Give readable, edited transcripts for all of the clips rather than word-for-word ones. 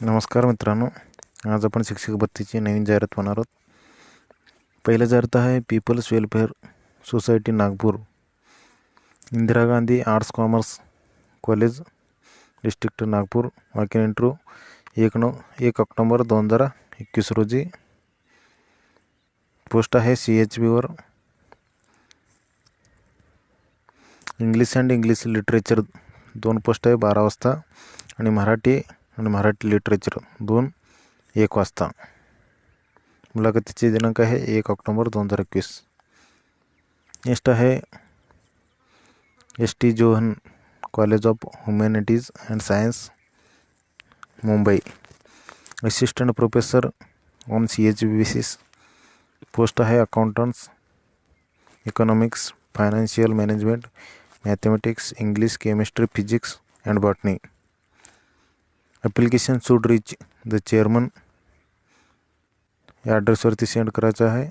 नमस्कार मित्रांनो, आज आपण शिक्षक भरतीची नवीन जाहिरात पाहणार आहोत. पहिलं जाहिरात आहे peoples welfare society Nagpur, Indira Gandhi arts commerce college, district Nagpur. Walk in interview 1 October 2021 रोजी. पोस्ट आहे CHB वर. English and English literature 2 post आहे 12 वाजता आणि मराठी लिटरेचर 1 वाजता. मुलाखतीचे दिनांक आहे 1 ऑक्टोबर 2021. नेक्स्ट आहे ST John college of humanities and science Mumbai, assistant professor on CHB basis. Post आहे accountants, economics, financial management, mathematics, English, chemistry, physics and botany. Application should reach the chairman या ॲड्रेसवरती send करायचं आहे.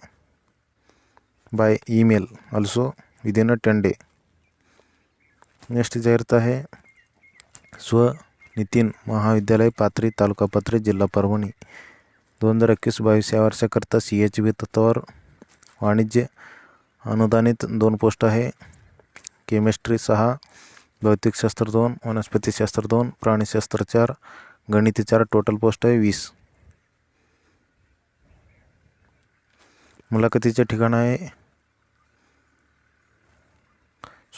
By email also within 10 day. Next जाहिरात आहे स्वनितीन महाविद्यालय पाथरी, तालुका पाथरी, जिल्हा परभणी. 2021-22 या वर्षाकरता CHB तत्वावर वाणिज्य अनुदानित 2 पोस्ट आहे. केमिस्ट्री 6, भौतिकशास्त्र 2, वनस्पतीशास्त्र 2, प्राणीशास्त्र 4, गणित 4. टोटल पोस्ट आहे 20. मुलाखतीचे ठिकाण आहे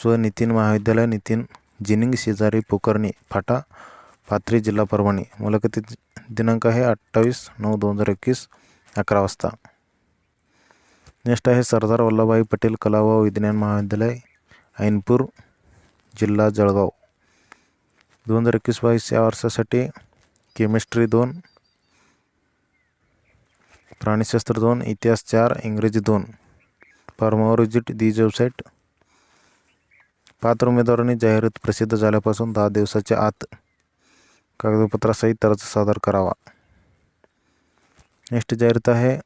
स्वनितीन महाविद्यालय, नितीन जिनिंग शेजारी पोकर्णी फाटा, पाथरी, जिल्हा परभणी. मुलाखती दिनांक आहे 28/9/2021 11 वाजता. नेक्स्ट आहे सरदार वल्लभभाई पटेल कला व विज्ञान महाविद्यालय, ऐनपूर, जिल्हा जळगाव. 2021-22 या वर्षासाठी केमिस्ट्री 2, प्राणीशास्त्र 2, इतिहास 4, इंग्रजी 2. For more visit these website. पात्र उमेदवारांनी जाहिरात प्रसिद्ध झाल्यापासून 10 दिवसाच्या आत कागदपत्रासहित अर्ज सादर करावा. नेक्स्ट जाहिरात आहे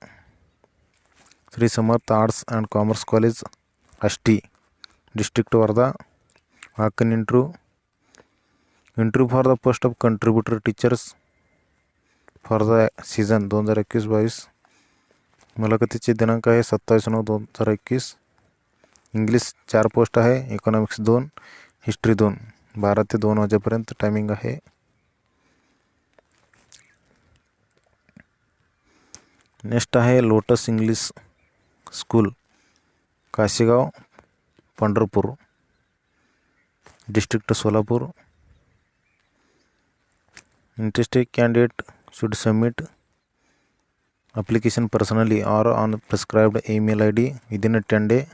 Shri Samarth arts and commerce college, Ashti, district Wardha. Walk in interview for the post of contributor teachers for the season 2021-22. मुलाखतीचे दिनांक आहे 27/9/2021. इंग्लिश 4 पोस्ट आहे. Economics 2, history 2. 12 ते 2 वाजेपर्यंत टायमिंग आहे. नेक्स्ट आहे lotus English school, Kashigaon, Pandharpur, district Solapur. Interested candidate should submit application personally or on prescribed email ID within 10 day.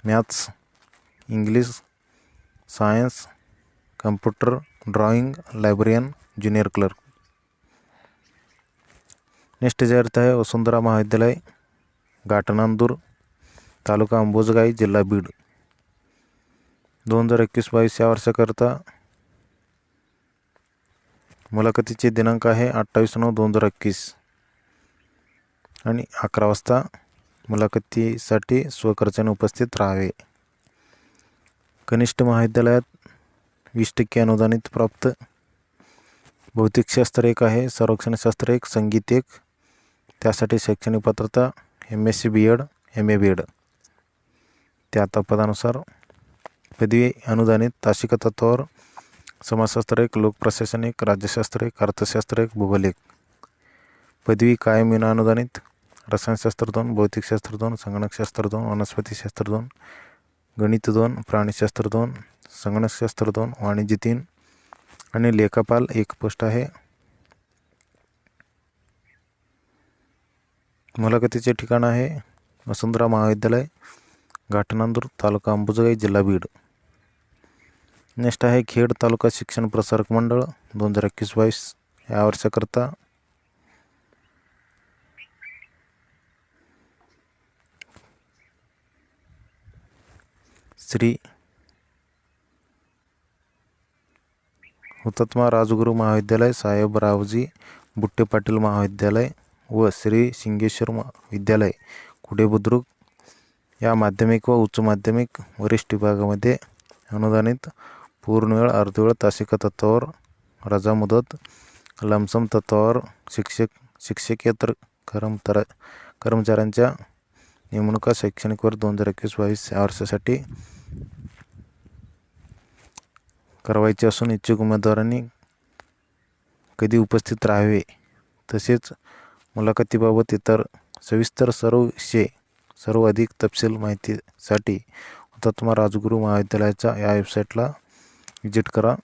Maths, English, Science, Computer, Drawing, Librarian, Junior Clerk. Next जाहिरात आहे वसुंधरा महाविद्यालय, घाटनांदूर, तालुका अंबोजगाई, जिल्हा बीड. 2021-22 या वर्षाकरता मुलाखतीचे दिनांक आहे 28/9/2021 आणि 11 वाजता. मुलाखतीसाठी स्वखर्चाने उपस्थित राहावे. कनिष्ठ महाविद्यालयात 20% अनुदानित प्राप्त. भौतिकशास्त्र 1 आहे, संरक्षणशास्त्र 1, संगीत 1. त्यासाठी शैक्षणिक पात्रता MSc B.Ed, MA B.Ed. त्या पदानुसार पदवी अनुदानित तासिका तत्वावर समाजशास्त्र 1, लोकप्रशासन 1, राज्यशास्त्र 1, अर्थशास्त्र 1, भूगोल 1. पदवी कायम विना अनुदानित रसायनशास्त्र 2, भौतिकशास्त्र 2, संगणकशास्त्र 2, वनस्पतीशास्त्र 2, गणित 2, प्राणीशास्त्र 2, संगणकशास्त्र 2, वाणिज्य 3 आणि लेखापाल 1 पोस्ट आहे. मुलाखतीचे ठिकाण आहे वसुंधरा महाविद्यालय, घाटनांदूर, तालुका अंबोजगाई, जिल्हा बीड. नेक्स्ट आहे खेड तालुका शिक्षण प्रसारक मंडळ 2021-22 या वर्षाकरता श्री हुतात्मा राजगुरू महाविद्यालय, साहेबरावजी बुट्टे पाटील महाविद्यालय व श्री सिंगेश्वर विद्यालय, कुडे बुद्रुक या माध्यमिक व उच्च माध्यमिक वरिष्ठ विभागामध्ये अनुदानित पूर्णवेळ, अर्धवेळ, तासिका तत्वावर रजा मुदत लमसम तत्वावर शिक्षकेतर कर्मचाऱ्यांच्या नेमणुका शैक्षणिक वर्ष 2021-22 या वर्षासाठी करावायची असून इच्छुक उमेदवारांनी कधी उपस्थित राहावे, तसेच मुलाखतीबाबत इतर सविस्तर सर्व अधिक तपशील माहितीसाठी हुतात्मा राजगुरू महाविद्यालयाच्या या वेबसाईटला व्हिजिट करा.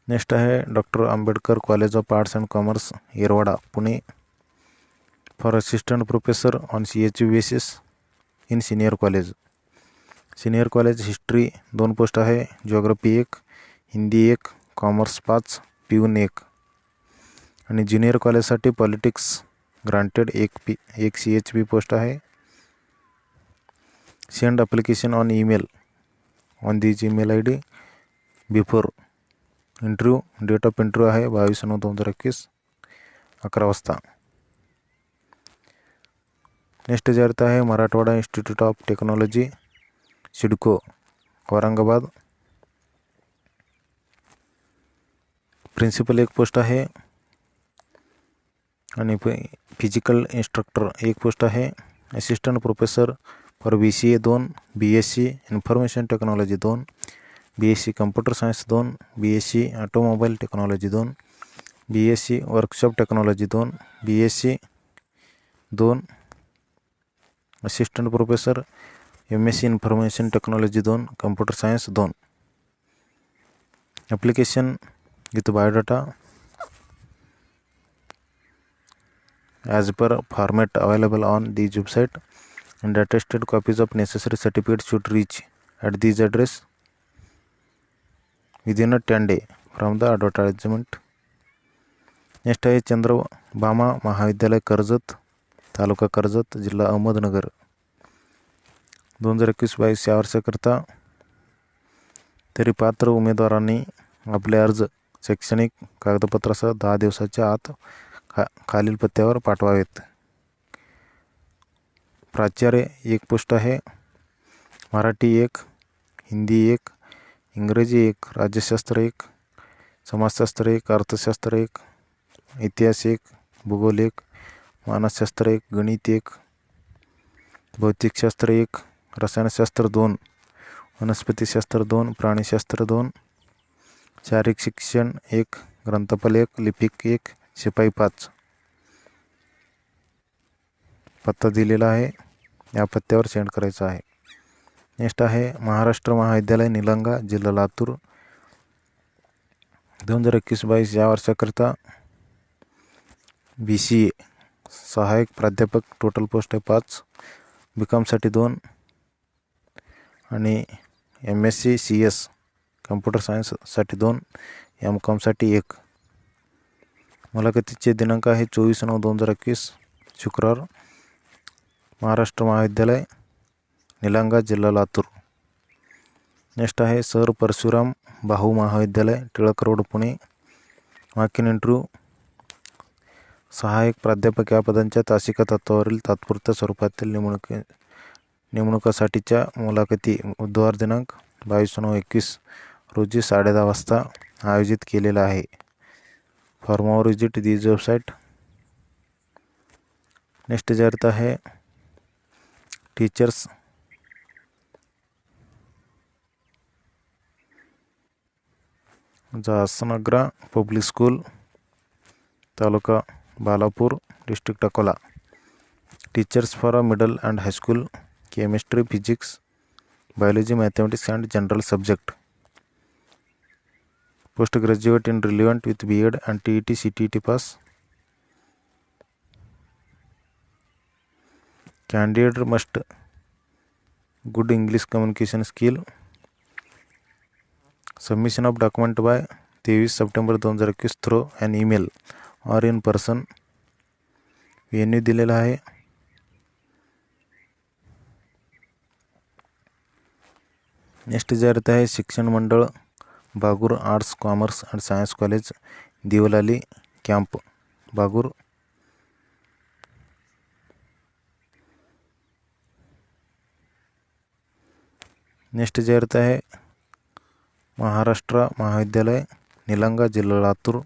नेक्स्ट आहे doctor Ambedkar college of arts and commerce Yerwada Pune for assistant professor on CHU basis in senior college. Senior college history 2 post आहे, जिओग्राफी 1, हिंदी 1, कॉमर्स 5, पिऊन 1 आणि ज्युनियर कॉलेजसाठी पॉलिटिक्स ग्रांटेड 1 CHB पोस्ट आहे. Send application on email on this email ID before interview. Date of interview आहे 22/9/2021 11 वाजता. Next जाहिरात आहे Marathwada institute of technology CIDCO Aurangabad. Principal 1 post आहे आणि फिजिकल इन्स्ट्रक्टर 1 पोस्ट आहे. Assistant professor for BCA 2, BSc information technology 2, BSc computer science 2, BSc automobile technology 2, BSc workshop technology 2, BSc 2 assistant professor, MSc information technology 2, computer science 2. Application with biodata as per format available on this website and attested copies of necessary certificates should reach at this address within a 10 day from the advertisement. Next आहे चंद्रभामा महाविद्यालय कर्जत तालुका कर्जत जिल्हा अहमदनगर. 2021-22 या वर्षाकरता तरी पात्र उमेदवारांनी आपले अर्ज शैक्षणिक कागदपत्रासह 10 दिवसाच्या आत खालील पत्त्यावर पाठवावेत. प्राचार्य 1 पोस्ट आहे, मराठी 1, हिंदी 1, इंग्रजी 1, राज्यशास्त्र 1, समाजशास्त्र 1, अर्थशास्त्र 1, इतिहास 1, भूगोल 1, मानसशास्त्र 1, गणित 1, भौतिकशास्त्र 1, रसायनशास्त्र 2, वनस्पतीशास्त्र 2, प्राणीशास्त्र 2, शारीरिक शिक्षण 1, ग्रंथपाल 1, लिपिक 1, शिपाई 5. पत्ता दिलेला आहे, या पत्त्यावर सेंड करायचा आहे. नेक्स्ट आहे महाराष्ट्र महाविद्यालय निलंगा जिल्हा लातूर. 2021-22 या वर्षाकरता BCA सहाय्यक प्राध्यापक टोटल पोस्ट आहे 5, BComसाठी 2 आणि MSc CS कम्प्युटर सायन्ससाठी 2, MComसाठी 1. मुलाखतीचे दिनांक आहे 24/9/2021 शुक्रवार. महाराष्ट्र महाविद्यालय निलंगा जिल्हा लातूर. नेक्स्ट आहे सर परशुराम बाहू महाविद्यालय Tilak road Pune. Walk in interview सहाय्यक प्राध्यापक या पदांच्या तासिका तत्वावरील तात्पुरत्या स्वरूपातील नेमणुकासाठीच्या मुलाखती बुधवार दिनांक 22/9/21 रोजी 10:30 वाजता आयोजित केलेला आहे. For more visit this website. Next जाहिरात आहे teachers Jasnagara public school taluka Balapur district Akola. Teachers for middle and high school chemistry physics biology mathematics and general subject. Post graduate in relevant with B.Ed and TET CTET pass. Candidate must good English communication skill. Submission of document by 23 September 2021 through an email or in person. venue दिलेला आहे. Next जाहिरात आहे Shikshan Mandal Bagur arts commerce and science college Devlali camp Bagur. Next जाहिरात आहे महाराष्ट्र महाविद्यालय निलंगा, जिल्हा लातूर.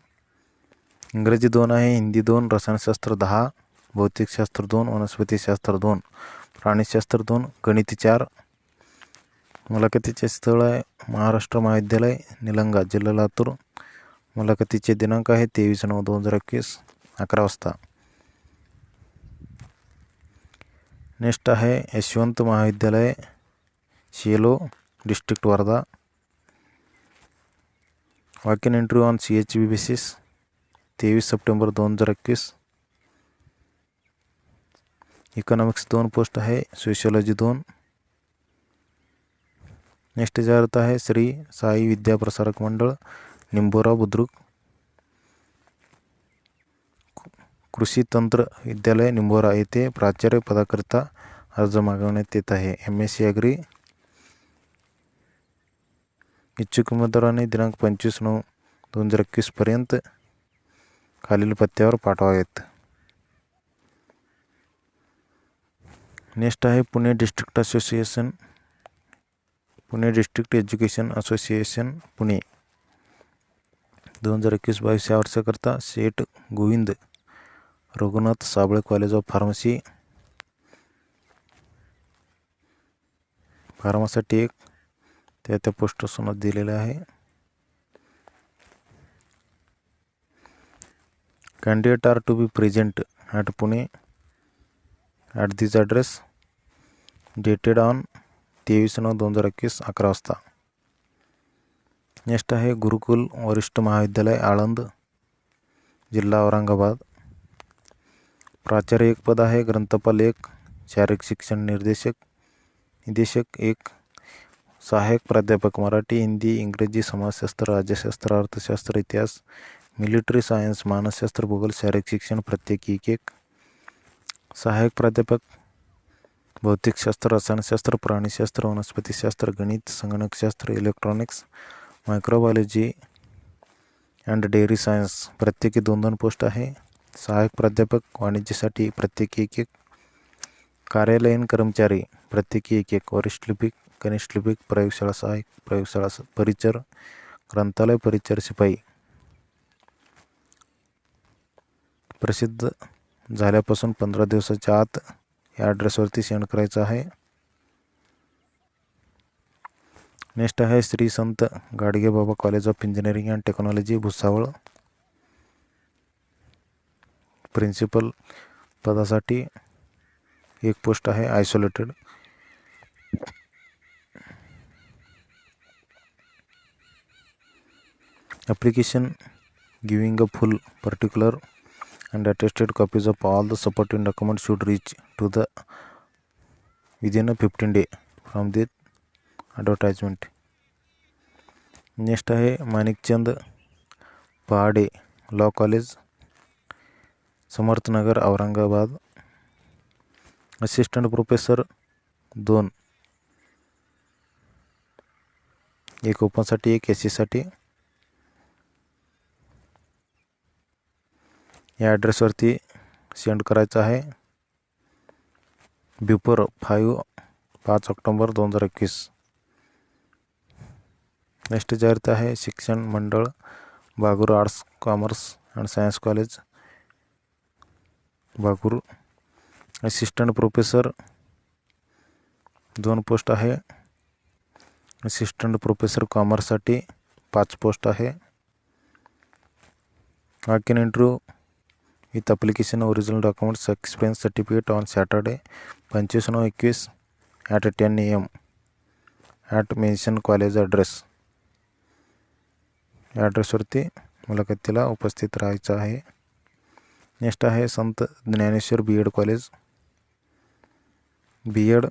इंग्रजी 2 आहे, हिंदी 2, रसायनशास्त्र 10, भौतिकशास्त्र 2, वनस्पतीशास्त्र 2, प्राणीशास्त्र 2, गणित 4. मुलाखतीचे स्थळ आहे महाराष्ट्र महाविद्यालय, निलंगा, जिल्हा लातूर. मुलाखतीचे दिनांक आहे 23/9/2021, 11 वाजता. नेक्स्ट आहे यशवंत महाविद्यालय, shallow, district Wardha. Walk in interview on CHB basis, 23 September 2021. Economics 2 post आहे, सोशियोलॉजी 2. नेक्स्ट जाहिरात आहे श्री साई विद्या प्रसारक मंडळ, निंबोरा, बुद्रुक. कृषी तंत्र विद्यालय, निंबोरा येथे प्राचार्य पदाकरिता अर्ज मागवण्यात येत आहे. MSc agri. इच्छुक उमेदवारांनी दिनांक 25/9/2021 पर्यंत खालील पत्त्यावर पाठवावेत. नेक्स्ट आहे Pune district association, Pune district education association Pune. 2021-22 या वर्षाकरता Sheth Govind Raghunath Sable college of pharmacy, फार्मासाठी एक त्या पोस्टर्सवर दिलेले आहे. Candidate are to be present at Pune at this address, dated on 23/9/2021, 11 वाजता. नेक्स्ट आहे गुरुकुल वरिष्ठ महाविद्यालय, आळंद, जिल्हा औरंगाबाद. प्राचार्य 1 पद आहे, ग्रंथपाल 1, शारीरिक शिक्षण निदेशक 1, सहाय्यक प्राध्यापक मराठी, हिंदी, इंग्रजी, समाजशास्त्र, राज्यशास्त्र, अर्थशास्त्र, इतिहास, मिलिटरी सायन्स, मानसशास्त्र, भूगोल, शारीरिक शिक्षण प्रत्येकी 1. सहाय्यक प्राध्यापक भौतिकशास्त्र, रसायनशास्त्र, प्राणीशास्त्र, वनस्पतीशास्त्र, गणित, संगणकशास्त्र, electronics, microbiology and dairy science प्रत्येकी 2-2 पोस्ट आहे. सहाय्यक प्राध्यापक वाणिज्यासाठी प्रत्येकी 1-1. कार्यालयीन कर्मचारी प्रत्येकी 1-1. वरिष्ठ लिपिक, कनिष्ठ लिपिक, प्रयोगशाळा सहाय्यक, प्रयोगशाळा परिचर, ग्रंथालय परिचर शिपाई. प्रसिद्ध झाल्यापासून 15 दिवसाच्या आत या ॲड्रेसवरती सेंड करायचं आहे. नेक्स्ट आहे Shri Sant Gadgebaba college of engineering and technology, Bhusawal. Principal पदासाठी 1 पोस्ट आहे, isolated. Application giving a full particular and attested copies of all the supporting documents should reach to the within a 15 days from the advertisement. Next आहे Manikchand Pahade law college, Samarthnagar, Aurangabad. Assistant professor 2, 1 ओपनसाठी 1 SC साठी. या ॲड्रेसवरती send करायचं आहे before 5 October 2021. Next जाहिरात आहे Shikshan Mandal Bagur arts commerce and science college, Bagur. Assistant professor 2 post आहे. असिस्टंट प्रोफेसर कॉमर्ससाठी 5 पोस्ट आहे. Walk in interview with application, original documents, experience certificate on Saturday 25/9/21 at 10 AM at mention college address. या ॲड्रेसवरती मुलाखतीला उपस्थित राहायचं आहे. नेक्स्ट आहे Sant Dnyaneshwar BEd college, BEd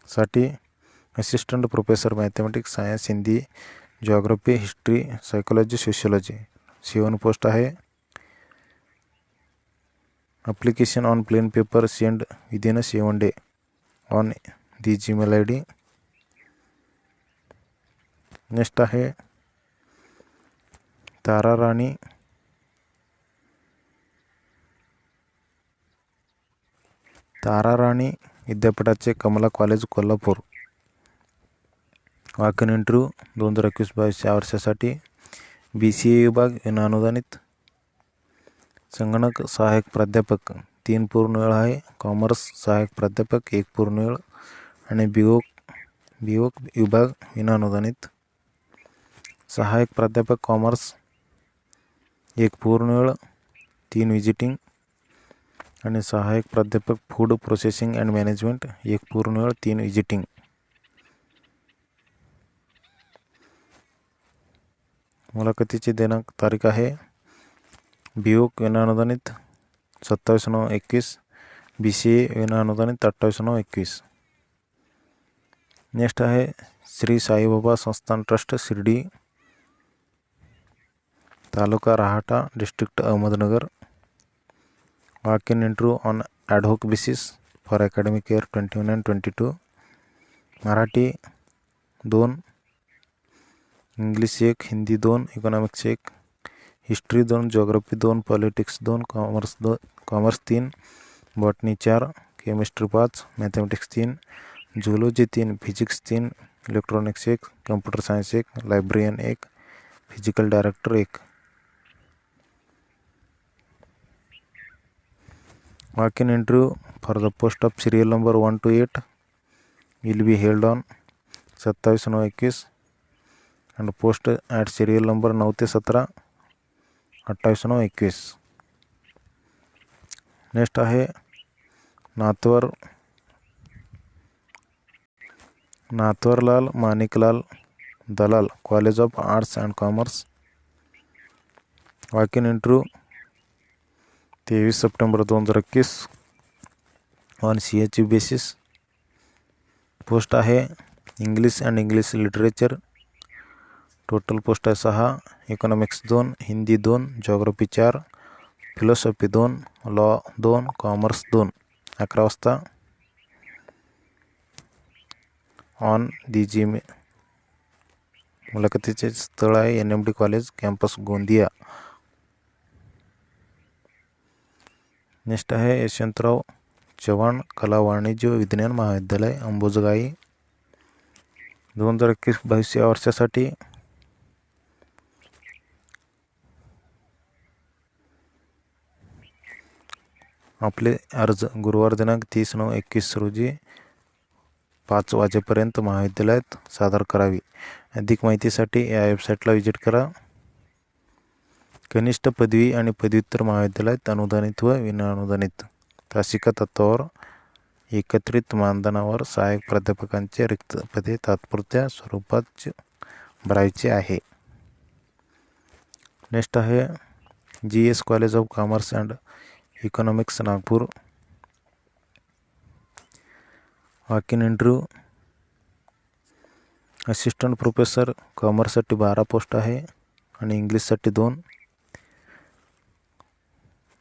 साठी assistant professor mathematics, science, Hindi, geography, history, psychology, sociology 7 post आहे. Application on plain paper send within 7 days on the Gmail ID. Next आहे ताराराणी विद्यापीठाचे Kamala college, Kolhapur. Walk in interview 2021-22 या वर्षासाठी BCA विभाग विनाअनुदानित. संगणक सहाय्यक प्राध्यापक 3 पूर्णवेळ आहे. कॉमर्स सहाय्यक प्राध्यापक 1 पूर्णवेळ आणि बीओक विभाग विनाअनुदानित. सहाय्यक प्राध्यापक कॉमर्स 1 पूर्णवेळ 3 विजिटिंग आणि सहाय्यक प्राध्यापक फूड प्रोसेसिंग अँड मॅनेजमेंट 1 पूर्णवेळ 3 विजिटिंग. मुलाखतीची दिनांक तारीख आहे बीओक विनाअनुदानित 27/9/21. BCA विनाअनुदानित 28/9/21. नेक्स्ट आहे Shri Saibaba Sansthan trust Shirdi, taluka Rahata, district Ahmednagar. Walk in interview on ad hoc basis for academic year 21-22. Marathi 2, English 1, Hindi 2, economics 1, history 2, geography 2, politics 2, commerce 3, botany 4, chemistry 5, mathematics 3, zoology 3, physics 3, electronics 1, computer science 1, librarian 1, physical director 1. Walk-in interview for the post of serial number 1 to 8 will be held on 27/9/21 and post at serial number 9 ते 17 28/9/21. Next आहे Nathvarlal Maniklal Dalal, college of arts and commerce. Walk in interview 23 September 2021 on CHU basis. Post आहे English and English literature. Total post आहे 6. Economics 2, Hindi 2, geography 4, philosophy 2, law 2, commerce 2. 11 वाजता on DG. मुलाखतीचे स्थळ आहे NMD college, campus Gondia. Next आहे यशवंतराव चव्हाण कला वाणिज्य विज्ञान महाविद्यालय, अंबुजगाई. 2021-22 या वर्षासाठी आपले अर्ज गुरुवार दिनांक 30/9/21 रोजी 5 वाजेपर्यंत महाविद्यालयात सादर करावी. अधिक माहितीसाठी या वेबसाईटला व्हिजिट करा. कनिष्ठ पदवी आणि पदव्युत्तर महाविद्यालयात अनुदानित व विनाअनुदानित तासिका तत्वावर एकत्रित मानधनावर सहाय्यक प्राध्यापकांचे रिक्त पदे तात्पुरत्या स्वरूपात भरायचे आहे. नेक्स्ट आहे GS college of commerce and economics Nagpur. Walk in interview assistant professor कॉमर्ससाठी 12 पोस्ट आहे आणि इंग्लिशसाठी 2.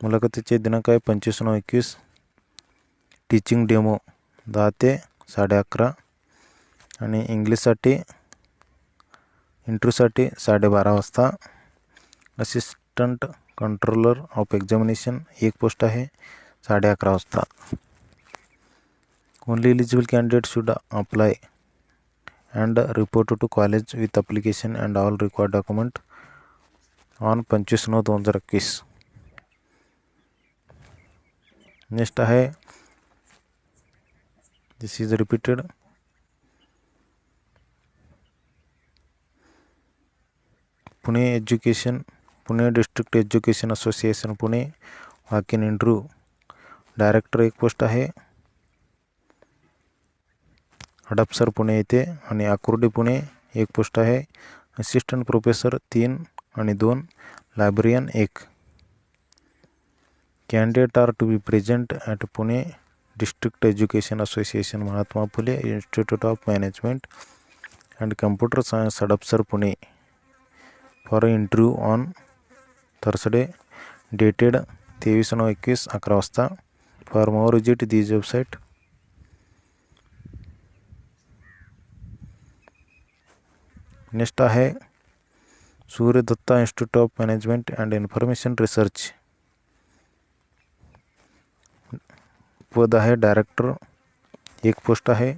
मुलाखतीचे दिनांक आहे 25/9/21. टीचिंग डेमो 10 ते 11:30 आणि इंग्लिशसाठी इंटरव्ह्यूसाठी 12:30 वाजता. Assistant controller of examination 1 post आहे 11:30 वाजता. Only eligible candidate should apply and report to college with application and all required document on 25/9/2021. Next आहे this is repeated. Pune district education association Pune. Walk in interview director 1 post आहे हडपसर पुणे येथे आणि Akurdi Pune 1 post आहे. Assistant professor 3 आणि 2, librarian 1. Candidate are to be present at Pune district education association, Mahatma Phule institute of management and computer science, Hadapsar Pune for interview on Thursday dated 23/9/21 11 वाजता. For more visit this website. Next आहे Surya Datta institute of management and information research. पद आहे director 1 post आहे.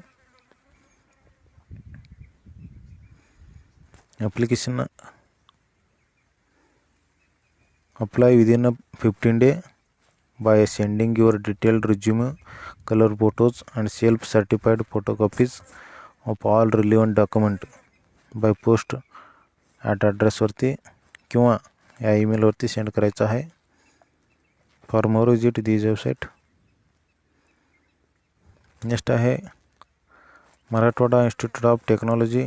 Application Apply within a 15 day by sending your detailed resume, color photos and self-certified photocopies of all relevant document by post at ॲड्रेसवरती किंवा या ईमेलवरती send करायचं आहे. For more visit this website. Next आहे Marathwada institute of technology.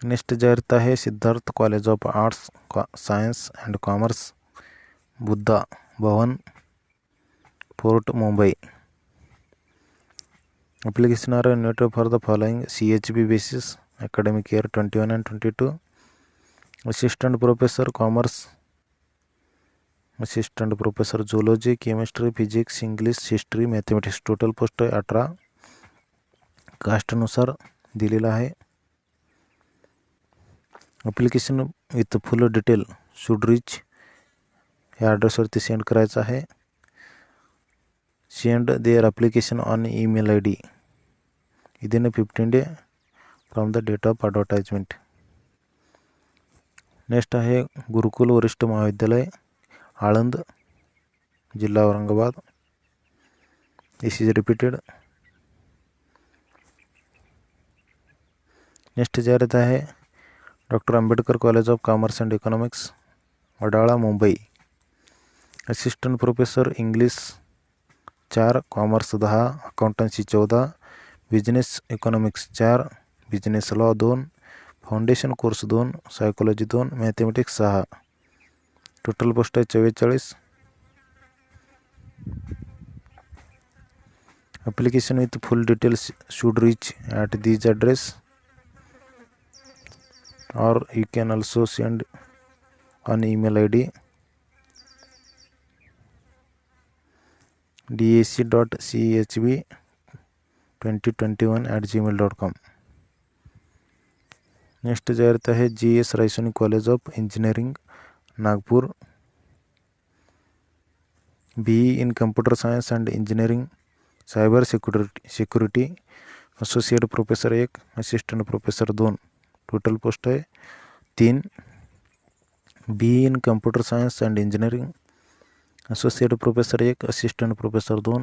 Next जाहिरात आहे Siddharth college of arts science and commerce, Buddha Bhavan, fort, Mumbai. Application are invited for the following CHB basis: academic year 21 and 22. Assistant Professor Commerce, Assistant Professor Zoology, Chemistry, Physics, English, History, Mathematics. Total post 18. कास्टनुसार दिलेला आहे. Application with full detail should reach या ॲड्रेसवरती send करायचं आहे. Send their application on email ID within a 15 day from the date of advertisement. Next आहे गुरुकुल वरिष्ठ महाविद्यालय आळंद, जिल्हा औरंगाबाद. दिस इज रिपीटेड. नेक्स्ट जाहिरात आहे doctor Ambedkar college of commerce and economics, Wadala, Mumbai. Assistant professor English 4, commerce 10, accountancy 14, business economics 4, business law 2, foundation course 2, psychology 2, mathematics 6. Total post आहे 44. Application with full details should reach at this address or you can also send on email ID dac.chb2021@gmail.com. Next जाहिरात आहे GS Raisoni college of engineering, Nagpur. BE in computer science and engineering, cyber security. Associate professor 1, assistant professor 2. Total post आहे 3. BE in computer science and engineering, associate professor 1, assistant professor 2.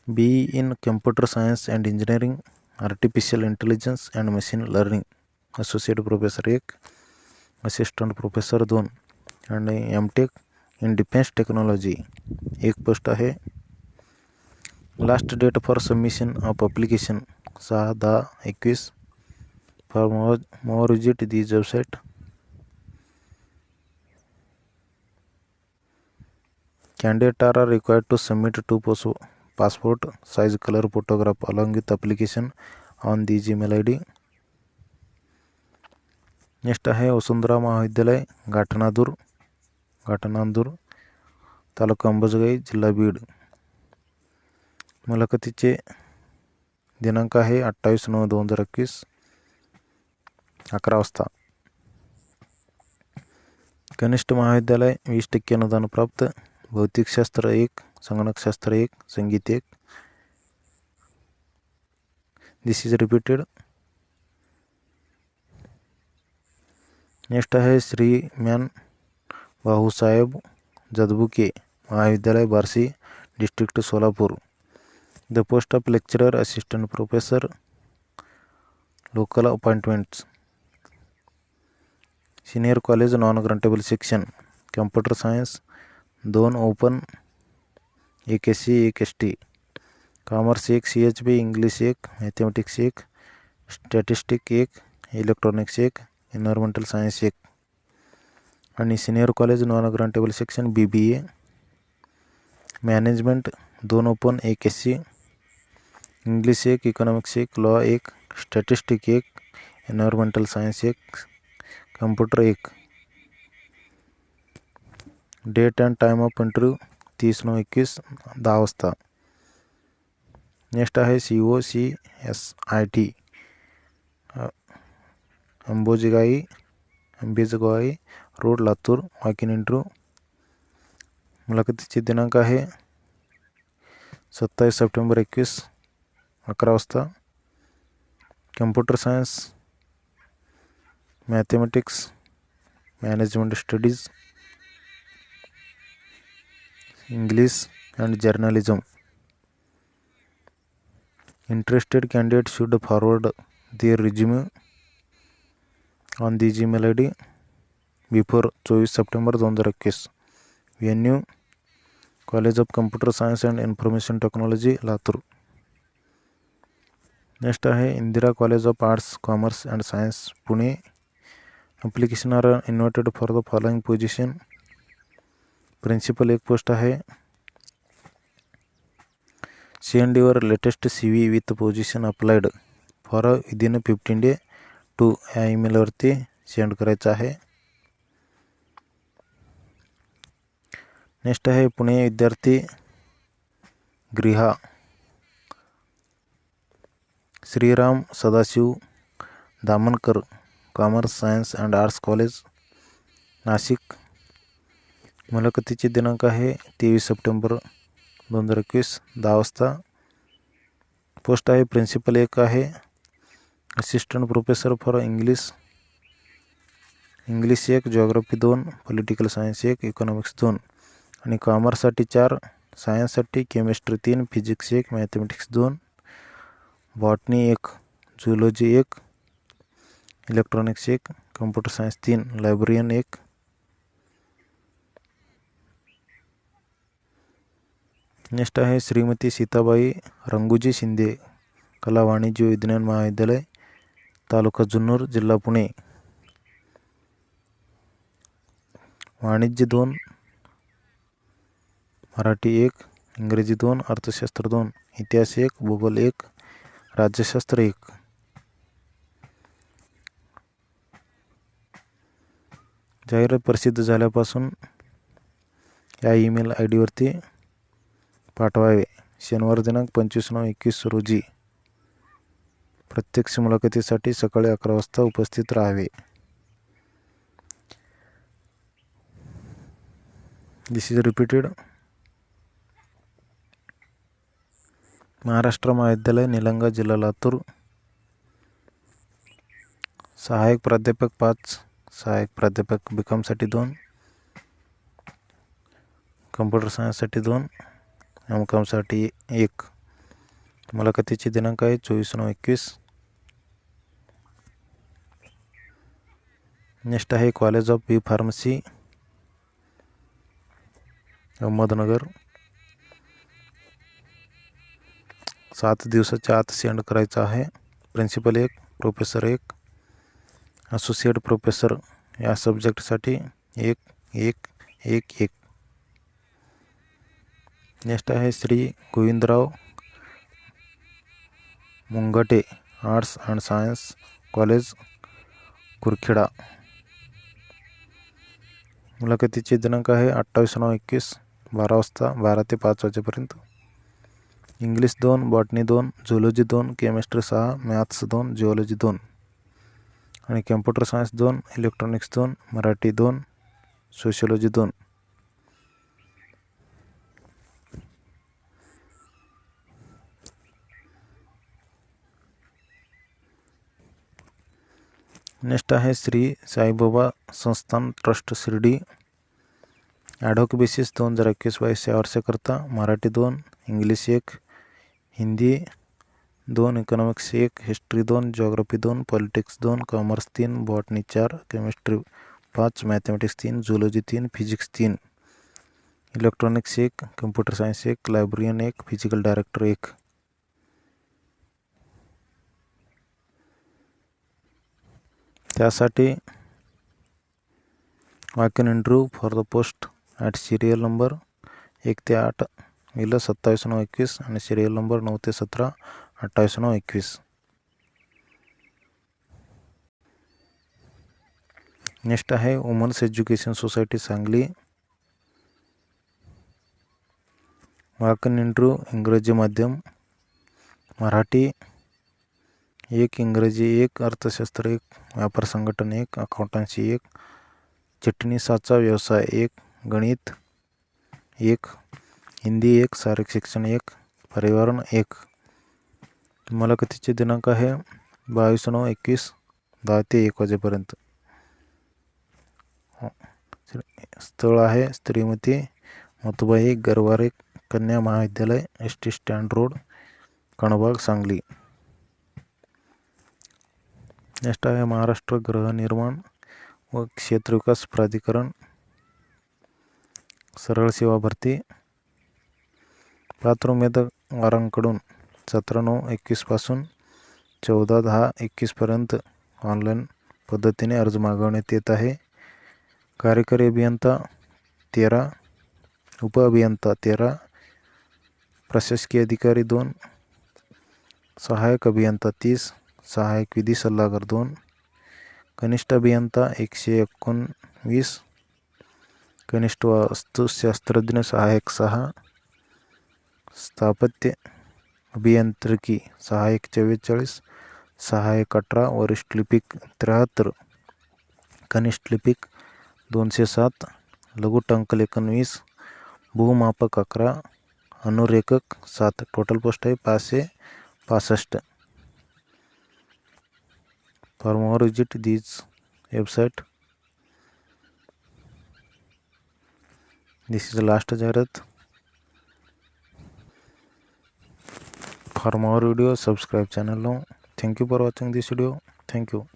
BE in computer science and engineering, artificial intelligence and machine learning, associate professor 1, assistant professor 2. आणि MTech in defence technology 1 post आहे. Last date for submission of application 6/10/21. For more visit this website. Candidates are required to submit 2 passport size color photograph along with application on this email ID. Next आहे वसुंधरा महाविद्यालय घाटनांदूर, तालुका अंबाजोगाई, जिल्हा बीड. मुलाखतीचे दिनांक आहे 28/9/2021, 11 वाजता. कनिष्ठ महाविद्यालय 20% अनुदान प्राप्त. भौतिकशास्त्र 1, संगणकशास्त्र 1, संगीत 1. दिस इज रिपीटेड. नेक्स्ट आहे श्रीमान Bhausaheb Jadbuke Mahavidyalaya, Barshi, district Solapur. The post of lecturer, assistant professor, local appointments. Senior college non grantable section, computer science 2 open, 1 SC 1 ST. Commerce 1 CHB, English 1, mathematics 1, statistic 1, electronics 1, environmental science 1. आणि senior college non grantable section BBA, management 2 open, 1 SC, English 1, economics 1, law 1, statistic 1, environmental science 1, computer 1. Date and time of interview 30/9/21, 10 वाजता. Next आहे COCSIT Ambejogai road, Latur. Walk in interview. मुलाखतीचे दिनांक आहे 27 September 21, 11 वाजता. Computer science mathematics, management studies, English and journalism. Interested candidates should forward their resume on the Gmail ID before 24 September 2021. Venue College of Computer Science and Information Technology, Latur. Next आहे Indira college of arts, commerce and science, Pune. Application are invited for the following position. Principal एक post आहे. Send your latest CV with position applied for within 15 days to या ईमेलवरती send करायचं आहे. Next आहे Pune Vidyarthi Griha Shriram Sadashiv Damankar, commerce science and arts college, Nashik. मुलाखतीचे दिनांक आहे 23 सप्टेंबर 2021, 10 वाजता. पोस्ट आहे प्रिन्सिपल एक आहे. Assistant professor for English 1, geography 2, political science 1, economics 2 आणि कॉमर्ससाठी 4, सायन्ससाठी chemistry 3, physics 1, mathematics 2, botany 1, zoology 1, electronics 1, computer science 3, librarian 1. Next आहे श्रीमती सीताबाई रंगूजी शिंदे, कला वाणिज्य विज्ञान महाविद्यालय, तालुका जुन्नर, जिल्हा पुणे. वाणिज्य 2, मराठी 1, इंग्रजी 2, अर्थशास्त्र 2, इतिहास 1, भूगोल 1, राज्यशास्त्र 1. जाहिरात प्रसिद्ध झाल्यापासून या ईमेल ID वरती पाठवावे. शनिवार दिनांक 25/9/21 रोजी. प्रत्यक्ष मुलाखतीसाठी सकाळी 11 वाजता उपस्थित राहावे. दिस इज रिपीटेड. महाराष्ट्र महाविद्यालय निलंगा, जिल्हा लातूर. सहाय्यक प्राध्यापक 5, सहाय्यक प्राध्यापक BCom साठी 2, कम्प्युटर सायन्ससाठी 2, MCom साठी 1. मुलाखतीचे दिनांक आहे 24/9/21. नेक्स्ट आहे college of B pharmacy, Ahmednagar. 7 दिवसाच्या आत सेंड करायचं आहे. प्रिन्सिपल 1, प्रोफेसर 1, असोसिएट प्रोफेसर या सब्जेक्टसाठी 1, 1, 1, 1. नेक्स्ट आहे Shri Govindrao Mungate, arts and science college, Kurkheda. मुलाखतीचे दिनांक आहे 28/9/21, 12 वाजता, 12 ते 5 वाजेपर्यंत. English 2, botany 2, zoology 2, chemistry 6, maths 2, geology 2 आणि computer science 2, electronics 2, Marathi 2, sociology 2. Next आहे Shri Saibaba Sansthan trust Shirdi. Ad hoc basis 2021-22 या वर्षाकरता Marathi 2, English 1, Hindi 2, economics 1, history 2, geography 2, politics 2, commerce 3, botany 4, chemistry 5, mathematics 3, zoology 3, physics 3, electronics 1, computer science 1, librarian 1, physical director 1. त्यासाठी walk in interview for the post at serial number 1 ते 8 will 27/9/21 आणि serial number 9 ते 17 28/9/21. Next आहे women's education society Sangli. Walk in interview इंग्रजी माध्यम, मराठी 1, इंग्रजी 1, अर्थशास्त्र 1, व्यापार संघटन 1, अकाउंटन्सी 1, चिटणीसाचा व्यवसाय 1, गणित 1, हिंदी 1, शारीरिक शिक्षण 1, पर्यावरण 1. मुलाखतीचे दिनांक आहे 22/9/21, 10 ते 1 वाजेपर्यंत. स्थळ आहे श्रीमती मतुबाई गरवारे कन्या महाविद्यालय, ST. Stand road, Kanbag, Sangli. Next आहे महाराष्ट्र गृहनिर्माण व क्षेत्र विकास प्राधिकरण सरळ सेवा भरती. पात्र उमेदवारांकडून 17/9/21 पासून 14/10/21 पर्यंत ऑनलाईन पद्धतीने अर्ज मागवण्यात येत आहे. कार्यकारी अभियंता 13, उपअभियंता 13, प्रशासकीय अधिकारी 2, सहाय्यक अभियंता 30, सहाय्यक विधी सल्लागार 2, कनिष्ठ अभियंता 119, कनिष्ठ वास्तुशास्त्रज्ञ सहाय्यक 6, स्थापत्य अभियांत्रिकी सहाय्यक 44, सहाय्यक 18, वरिष्ठ लिपिक 73, कनिष्ठ लिपिक 207, लघुटंकलेखन 20, भूमापक 11, अनुरेखक 7. टोटल पोस्ट आहे 565. For more visit this website. This is the last जाहिरात. For more video subscribe channel now. Thank you for watching this video. Thank you.